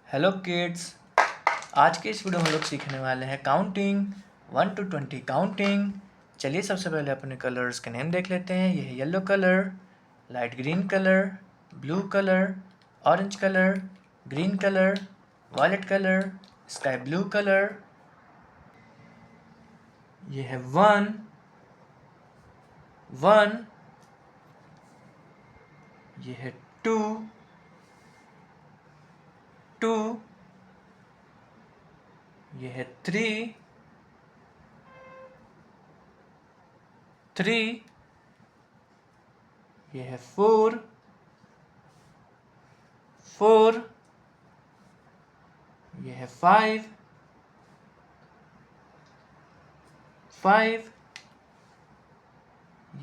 Hello kids. आज के इस वीडियो में हम लोग सीखने वाले हैं काउंटिंग 1 to 20 काउंटिंग। चलिए सबसे पहले अपने कलर्स के नेम देख लेते हैं। ये है yellow colour, light green colour, blue colour, orange colour, green colour, violet colour, sky blue colour. ये है 1 1, ये है 2 2, ये है 3 3, ये है 4 4, ये है 5 5,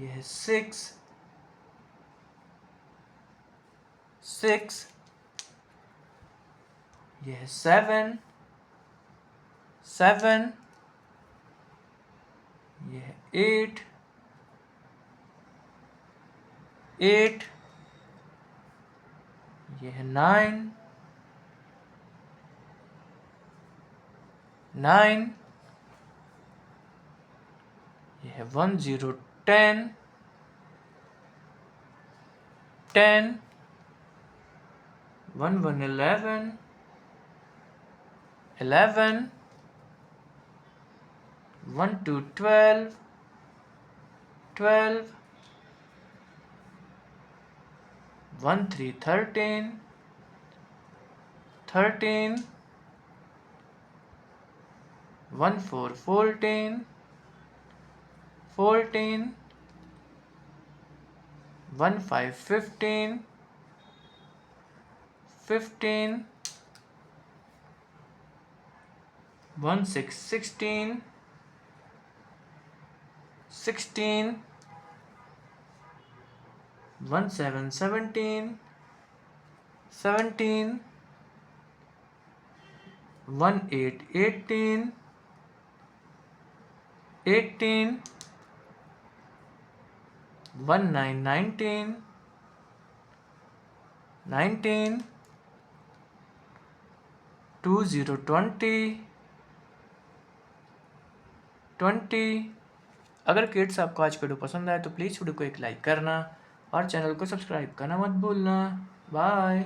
ये है 6 6, ये है 7 7, ये है 8 8, ये है 9 9, ये है 1 0 10 10, 1 1 11 11, 1 2 12 12, 1 3 13 13, 1 4 14 14, 1 5 15 15, 1 6 16 16, 1 7 17 17, 1 8 18 18, 1 9 19 19, 2 0 20 20। अगर किड्स आपको आज वीडियो पसंद आए तो प्लीज़ वीडियो को एक लाइक करना और चैनल को सब्सक्राइब करना मत भूलना। बाय।